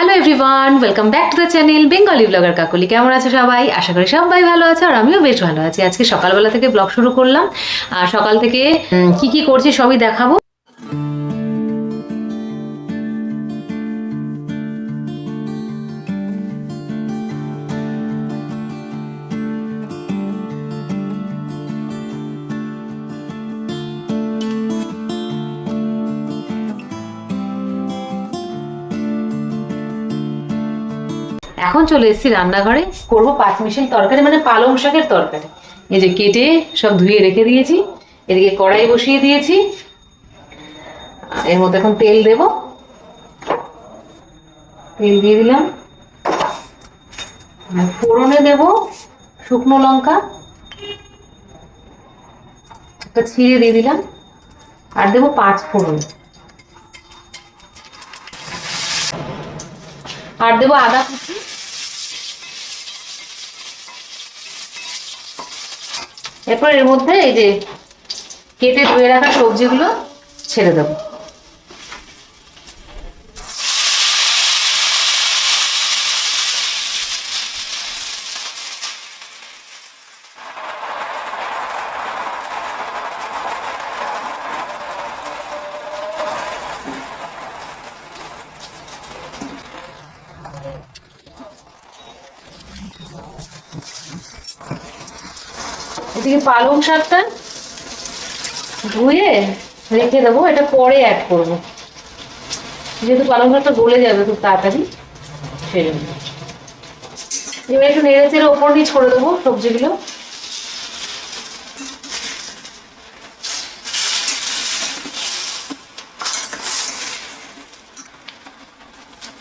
Hello everyone, welcome back to the channel Bengali blogger Kakoli. কেমন আছো সবাই? আশা করি সবাই ভালো আছে, আর আমিও বেশ ভালো আছি। আজকে সকালবেলা থেকে ব্লগ শুরু করলাম, আর সকাল থেকে কি কি করছি সবই দেখাবো। এখন চলে এসেছি রান্নাঘরে, করবো পাঁচমিশালি তরকারি, মানে পালং শাকের তরকারি। এই যে কেটে সব ধুয়ে রেখে দিয়েছি, এদিকে কড়াই বসিয়ে দিয়েছি, এর মধ্যে এখন তেল দেব। তেল দিয়ে দিলাম, ফোড়নে দেব শুকনো লঙ্কা একটা ছিঁড়ে দিয়ে দিলাম, আর দেবো 5 ফোড়ন, আর দেবো আদা কুচি। এরপর এর মধ্যে এই যে কেটে ধুয়ে রাখা সবজিগুলো ছেড়ে দেবো। এদিকে পালং শাকটা ধুয়ে রেখে দেবো, এটা পরে অ্যাড করবো, যেহেতু পালং শাকটা গলে যাবে খুব তাড়াতাড়ি, সেই জন্য। এবার একটু নেড়ে চেড়ে ওপর নিচ করে দেবো সবজিগুলো।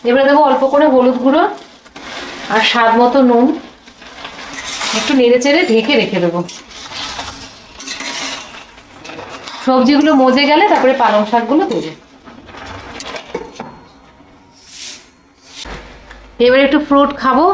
এবারে দেবো অল্প করে হলুদ গুঁড়ো আর স্বাদ মতো নুন, একটু নেড়ে চেড়ে ঢেকে রেখে দেবো। সবজিগুলো মজে গেলে তারপরে পালং শাকগুলো দেবো। এবারে একটু ফ্রুট খাবো।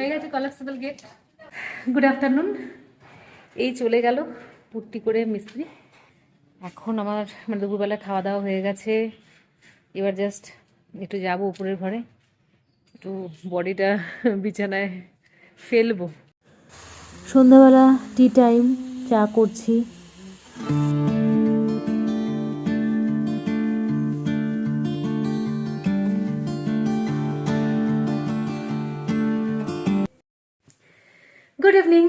হয়ে গেছে কলাপসিবল গেট। Good afternoon. এই চলে গেল পুট্টি করে মিস্ত্রি। এখন আমার মানে দুপুরবেলা খাওয়া দাওয়া হয়ে গেছে। এবার জাস্ট একটু যাব উপরের ঘরে, একটু বডিটা বিছানায় ফেলবো। সন্ধ্যাবেলা টি টাইম, চা করছি। Good evening.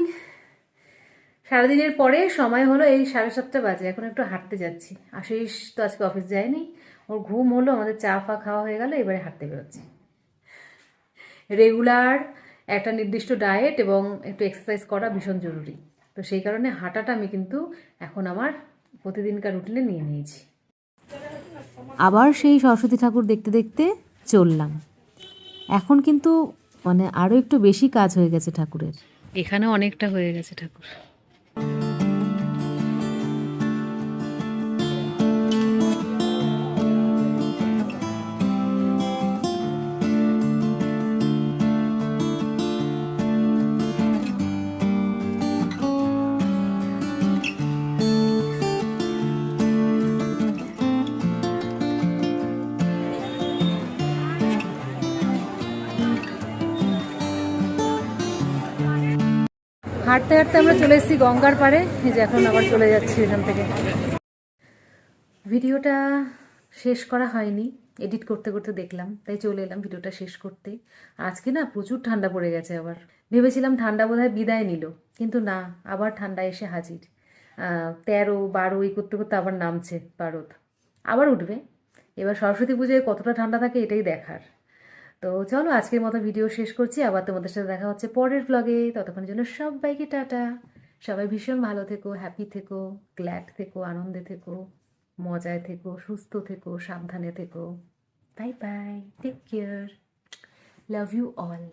সারাদিনের পরে সময় হলো এই 7:30 বাজে। এখন একটু হাঁটতে যাচ্ছি। আশিস তো আজকে অফিস যায়নি, ওর ঘুম হলো, আমাদের চা ফা খাওয়া হয়ে গেল, এবারে হাঁটতে বেরোচ্ছি। রেগুলার একটা নির্দিষ্ট ডায়েট এবং একটু এক্সারসাইজ করা ভীষণ জরুরি। তো সেই কারণে হাঁটাটা আমি কিন্তু এখন আমার প্রতিদিনকার রুটিনে নিয়ে নিয়েছি। আবার সেই সরস্বতী ঠাকুর দেখতে দেখতে চললাম। এখন কিন্তু মানে আরও একটু বেশি কাজ হয়ে গেছে ঠাকুরের। এখানেও অনেকটা হয়ে গেছে ঠাকুর। হাঁটতে হাঁটতে আমরা চলে এসেছি গঙ্গার পাড়ে। এই যে এখন আবার চলে যাচ্ছি এখান থেকে। ভিডিওটা শেষ করা হয়নি, এডিট করতে করতে দেখলাম, তাই চলে এলাম ভিডিওটা শেষ করতে। আজকে না প্রচুর ঠান্ডা পড়ে গেছে। আবার ভেবেছিলাম ঠান্ডা বোধহয় বিদায় নিল, কিন্তু না, আবার ঠান্ডা এসে হাজির। 13, 12 এই করতে করতে আবার নামছে পারদ, আবার উঠবে। এবার সরস্বতী পুজোয় কতটা ঠান্ডা থাকে এটাই দেখার। তো চলো আজকের মতো ভিডিও শেষ করছি। আবার তোমাদের সাথে দেখা হচ্ছে পরের ব্লগে। ততক্ষণের জন্য সবাইকে টাটা। সবাই ভীষণ ভালো থেকো, হ্যাপি থেকো, গ্ল্যাড থেকো, আনন্দে থেকো, মজায় থেকো, সুস্থ থেকো, সাবধানে থেকো। Bye bye, take care, love you all.